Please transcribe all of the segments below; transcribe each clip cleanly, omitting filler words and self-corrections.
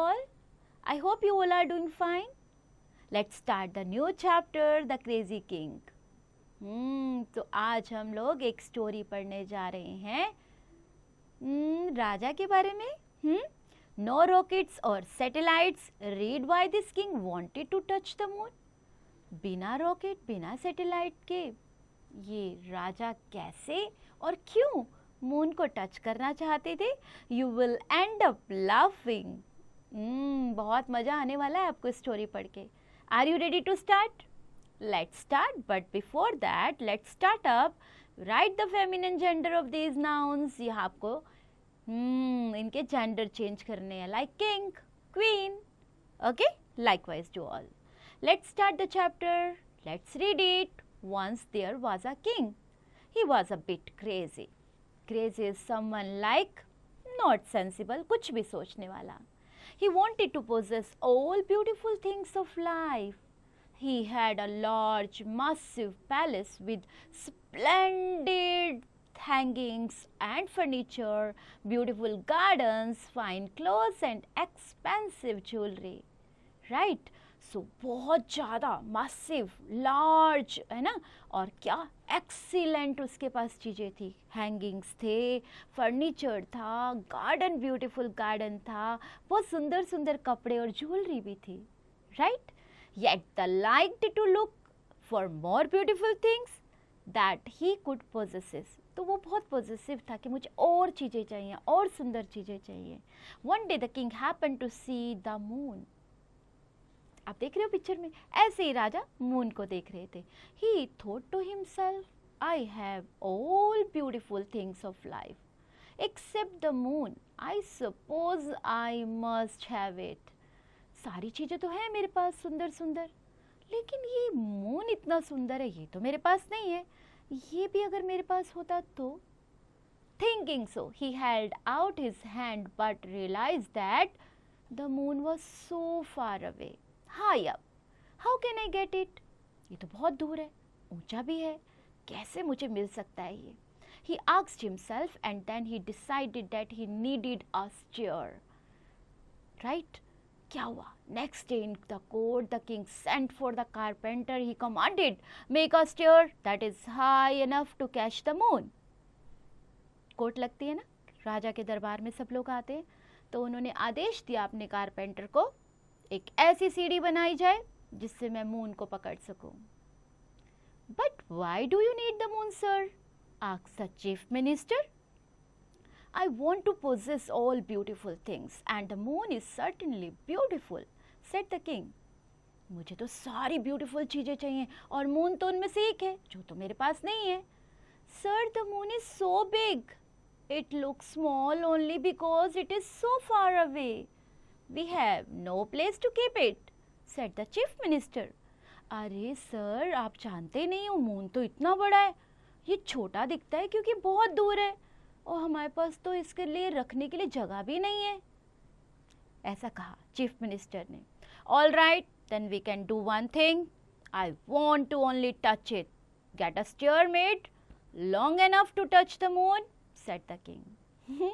all? I hope you all are doing fine. Let's start the new chapter, The Crazy King. तो आज हम लोग एक story पढ़ने जा रहे हैं राजा के बारे में. No rockets or satellites. Read why this king wanted to touch the moon. बिना रॉकेट बिना सैटेलाइट के ये राजा कैसे और क्यों मून को टच करना चाहते थे. You will end up laughing. बहुत मज़ा आने वाला है आपको स्टोरी पढ़ के. Are you ready to start? Let's start. But before that let's start up. Right the feminine gender of these nouns. यहाँ आपको इनके जेंडर चेंज करने हैं. Like king, queen. Okay, likewise to all. Let's start the chapter. Let's read it. Once there was a king. He was a bit crazy. Crazy is someone like not sensible, कुछ भी सोचने वाला. He wanted to possess all beautiful things of life. He had a large, massive palace with splendid hangings and furniture, beautiful gardens, fine clothes and expensive jewelry. Right? बहुत ज़्यादा massive, large है ना. और क्या एक्सीलेंट उसके पास चीज़ें थी. Hangings थे, फर्नीचर था, गार्डन, ब्यूटीफुल गार्डन था, बहुत सुंदर सुंदर कपड़े और ज्वेलरी भी थी. Right. Yet the liked to look for more beautiful things that he could possesses. तो वो बहुत पॉजिटिव था कि मुझे और चीज़ें चाहिए, और सुंदर चीज़ें चाहिए. One day the king happen to see the moon. आप देख रहे हो पिक्चर में, ऐसे ही राजा मून को देख रहे थे. He thought to himself, I have all beautiful things of life except the moon. I suppose I must have it. सारी चीज़ें तो है मेरे पास सुंदर सुंदर, लेकिन ये मून इतना सुंदर है, ये तो मेरे पास नहीं है. ये भी अगर मेरे पास होता तो. Thinking so he held out his hand but realize that the moon was so far away. High up. How can I get it. ये तो बहुत दूर है, ऊंचा भी है, कैसे मुझे मिल सकता है ये. He asked himself and then he decided that he needed a stair. Right. क्या हुआ? Next day in the court the king sent for the carpenter. He commanded, make a stair that is high enough to catch the moon. Court लगती है ना, राजा के दरबार में सब लोग आते हैं, तो उन्होंने आदेश दिया अपने कारपेंटर को, एक ऐसी सीढ़ी बनाई जाए जिससे मैं मून को पकड़ सकूं. But why do you need the moon sir? Asked the chief minister. I want to possess all beautiful things and the moon is certainly beautiful, said the king. मुझे तो सारी ब्यूटिफुल चीजें चाहिए और मून तो उनमें से एक है जो तो मेरे पास नहीं है. Sir the moon is so big. It looks small only because it is so far away. We have no place to keep it, said the chief minister. अरे सर, आप जानते नहीं हो, मून तो इतना बड़ा है, ये छोटा दिखता है क्योंकि बहुत दूर है, और हमारे पास तो इसके लिए रखने के लिए जगह भी नहीं है. ऐसा कहा चीफ मिनिस्टर ने. All right, then we can do one thing. I want to only touch it. Get a stair made long enough to touch the moon, said the king.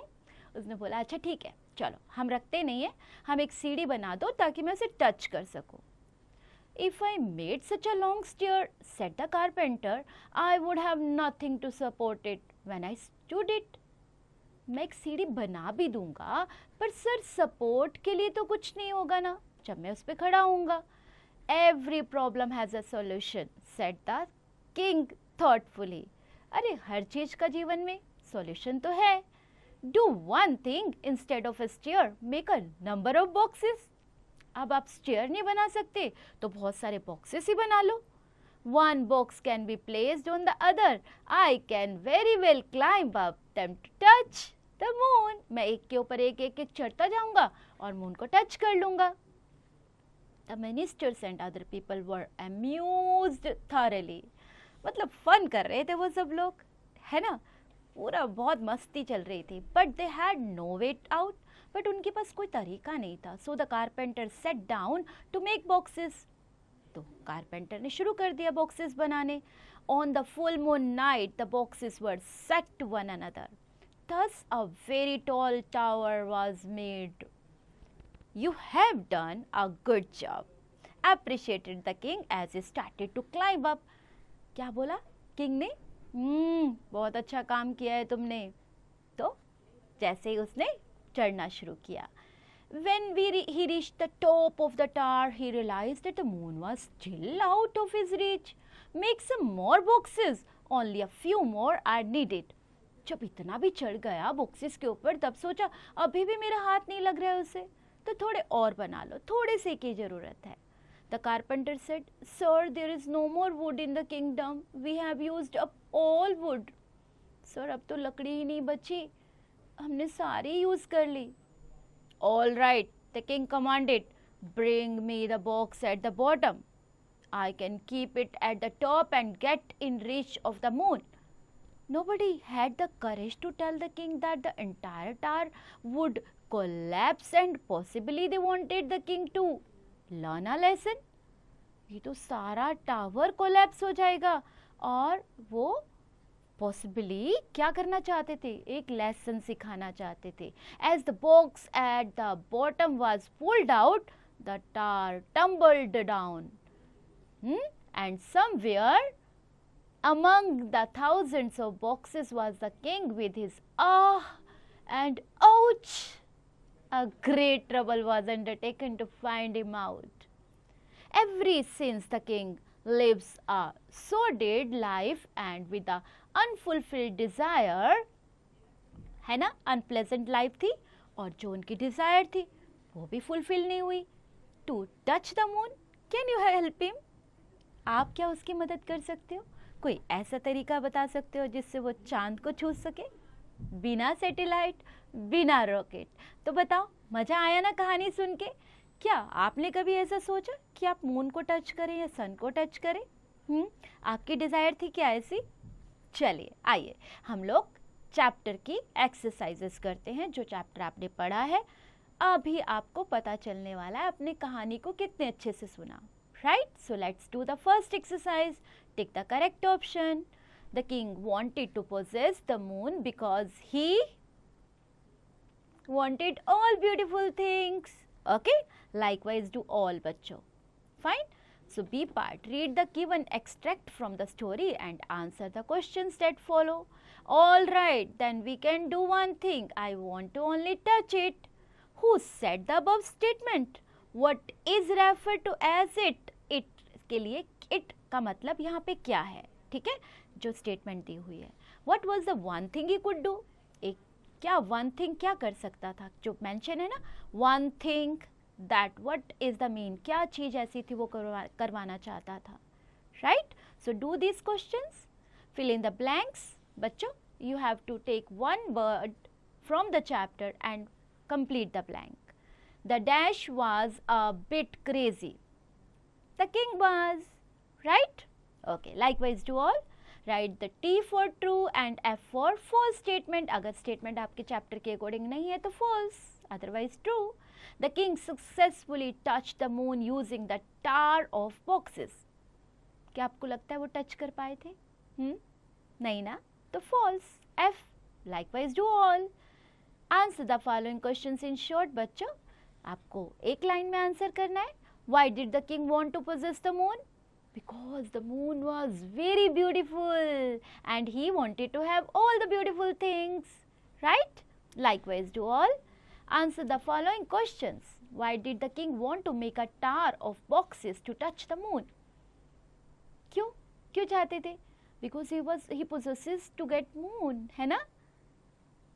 उसने बोला, अच्छा ठीक है, चलो हम रखते नहीं है, हम एक सीढ़ी बना दो ताकि मैं उसे टच कर सकूं. If I made such a long stair, said the carpenter, I would have nothing to support it when I stood it. मैं एक सीढ़ी बना भी दूंगा, पर सर सपोर्ट के लिए तो कुछ नहीं होगा ना जब मैं उस पर खड़ा होऊंगा. Every problem has a solution, said the king thoughtfully. अरे हर चीज का जीवन में सॉल्यूशन तो है. Do one thing instead of a stair. Make a number of boxes. अब आप स्टेयर नहीं बना सकते तो बहुत सारे बॉक्सेस ही बना लो. One box can be placed on the other. I can very well climb up them to touch the moon. मैं एक के ऊपर एक एक एक चढ़ता जाऊंगा और मून को टच कर लूंगा. The ministers and other people were amused thoroughly. मतलब फन कर रहे थे वो सब लोग, है ना, पूरा बहुत मस्ती चल रही थी. But they had no way out. बट उनके पास कोई तरीका नहीं था. So the carpenter set down to make boxes. तो कारपेंटर ने शुरू कर दिया बॉक्सेस बनाने. On the full moon night the boxes were set to one another. Thus a very tall tower was made. You have done a good job, appreciated the king as he started to climb up. क्या बोला king ने? बहुत अच्छा काम किया है तुमने. तो जैसे ही उसने चढ़ना शुरू किया. When he reached the top of the tower, he realized that the moon was still out of his reach. Make some more boxes. Only a few more are needed. जब इतना भी चढ़ गया बॉक्सेस के ऊपर, तब सोचा अभी भी मेरा हाथ नहीं लग रहा है उसे, तो थोड़े और बना लो, थोड़े से की ज़रूरत है. The carpenter said, Sir, there is no more wood in the kingdom. We have used up all wood. Sir, अब तो लकड़ी ही नहीं बची, हमने सारी यूज़ कर ली. All right, the king commanded, bring me the box at the bottom. I can keep it at the top and get in reach of the moon. Nobody had the courage to tell the king that the entire tower would collapse and possibly they wanted the king to learn a lesson. ये तो सारा tower collapse हो जाएगा और वो possibly क्या करना चाहते थे? एक लेसन सिखाना चाहते थे. As the box at the bottom was pulled out, the tower tumbled down. And somewhere among the thousands of boxes was the king with his and ouch. A great trouble was undertaken to find him out. Ever since the king lives a sordid life and with a unfulfilled desire, है ना, unpleasant life थी और जो उनकी desire थी वो भी fulfill नहीं हुई. To touch the moon, can you help him? आप क्या उसकी मदद कर सकते हो? कोई ऐसा तरीका बता सकते हो जिससे वो चांद को छू सके बिना सैटेलाइट, बिना रॉकेट? तो बताओ, मज़ा आया ना कहानी सुन के? क्या आपने कभी ऐसा सोचा कि आप मून को टच करें या सन को टच करें? आपकी डिज़ायर थी क्या ऐसी? चलिए आइए हम लोग चैप्टर की एक्सरसाइजेस करते हैं. जो चैप्टर आपने पढ़ा है अभी आपको पता चलने वाला है अपनी कहानी को कितने अच्छे से सुना. Right, so let's do the first exercise. Tick the correct option. The king wanted to possess the moon because he wanted all beautiful things. Okay, likewise do all बच्चों. Fine. So B part, read the given extract from the story and answer the questions that follow. All right, then we can do one thing. I want to only touch it. Who said the above statement? What is referred to as it? It के लिए it का मतलब यहाँ पे क्या है? ठीक है, जो स्टेटमेंट दी हुई है. What was the one thing he could do? एक क्या वन थिंग क्या कर सकता था? जो मेंशन है ना, one thing that, what is the mean? क्या चीज़ ऐसी थी वो करवाना चाहता था? Right, so do this questions, fill in the blanks. बच्चों, you have to take one word from the chapter and complete the blank. The dash was a bit crazy. The king was. Right, okay, likewise do all. Right the T for true and F for false statement. अगर statement आपके chapter के according नहीं है तो false, otherwise true. The king successfully touched the moon using the tower of boxes. क्या आपको लगता है वो टच कर पाए थे? नहीं ना, तो false. F. Likewise do all. Answer the following questions in short. बच्चों, आपको एक लाइन में आंसर करना है. Why did the king want to possess the moon? Because the moon was very beautiful and he wanted to have all the beautiful things. Right? Likewise do all. Answer the following questions. Why did the king want to make a tower of boxes to touch the moon? क्यों क्यों चाहते थे? Because he possesses to get moon, है ना?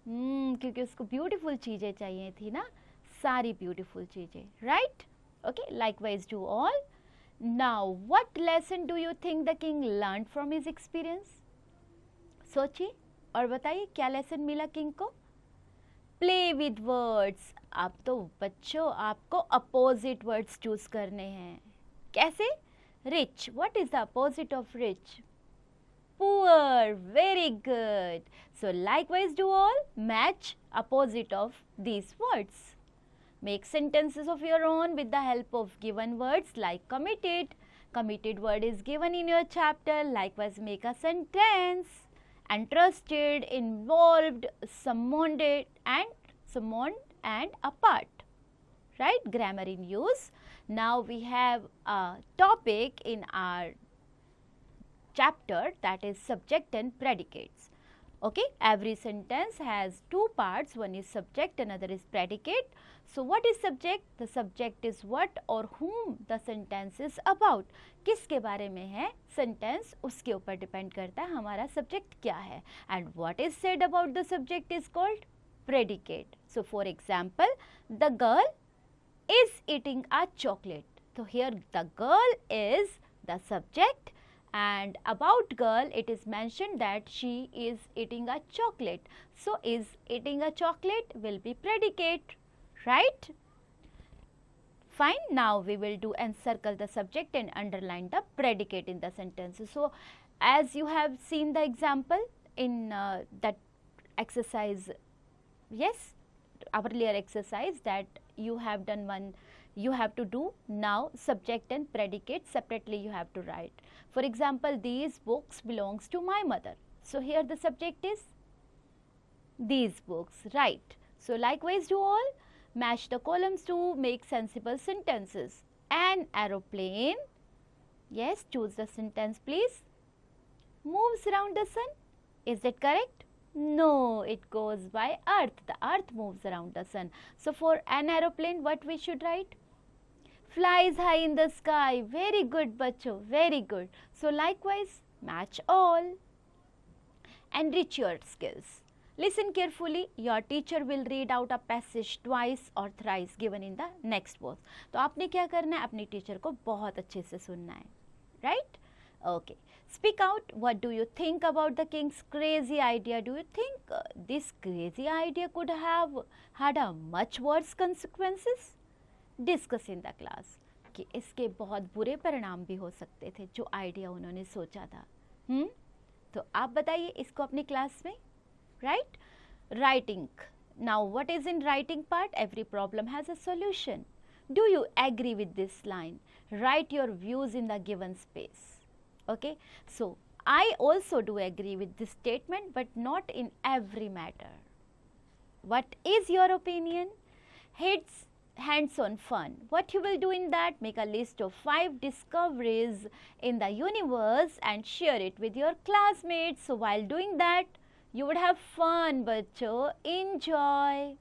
क्योंकि उसको beautiful चीज़ें चाहिए थी ना, सारी beautiful चीज़ें. Right? Okay. Likewise do all. Now, what lesson do you think the king learned from his experience? सोचिए और बताइए क्या लेसन मिला किंग को? Play with words. अब तो बच्चों आपको अपोजिट वर्ड्स चूज करने हैं. कैसे? Rich. What is the opposite of rich? Poor. Very good. So likewise do all. Match opposite of these words. Make sentences of your own with the help of given words like committed. Committed word is given in your chapter. Likewise make a sentence. Entrusted, involved, summoned and apart. right? Grammar in use. Now we have a topic in our chapter, that is subject and predicates. Okay, every sentence has two parts, one is subject, another is predicate. So what is subject? The subject is what or whom the sentence is about. किसके बारे में है sentence, उसके ऊपर depend करता है हमारा subject क्या है. And what is said about the subject is called predicate. So for example, the girl is eating a chocolate. So here the girl is the subject, and about girl it is mentioned that she is eating a chocolate. So is eating a chocolate will be predicate, right? Fine. Now we will do encircle the subject and underline the predicate in the sentence. So as you have seen the example in that exercise, yes, earlier exercise that you have done one, you have to do now subject and predicate separately you have to write. For example, these books belongs to my mother. So here the subject is these books, right? So likewise do all. Match the columns to make sensible sentences. An aeroplane, yes, choose the sentence please, moves around the sun. Is that correct? No, it goes by earth. The earth moves around the sun. So for an aeroplane, what we should write? Flies high in the sky. Very good, bacho. Very good. So likewise, match all. Enrich your skills. Listen carefully. Your teacher will read out a passage twice or thrice given in the next verse. तो आपने क्या करना है? अपनी teacher को बहुत अच्छे से सुनना है, right? Okay. Speak out. What do you think about the king's crazy idea? Do you think this crazy idea could have had a much worse consequences? Discuss in the class. कि इसके बहुत बुरे परिणाम भी हो सकते थे जो आइडिया उन्होंने सोचा था. तो आप बताइए इसको अपनी क्लास में, right? Writing. Now what is in writing part? Every problem has a solution. Do you agree with this line? Write your views in the given space. Okay, so I also do agree with this statement, but not in every matter. What is your opinion? It's hands-on fun. What you will do in that? Make a list of 5 discoveries in the universe and share it with your classmates. So while doing that, you would have fun, bacho. Enjoy.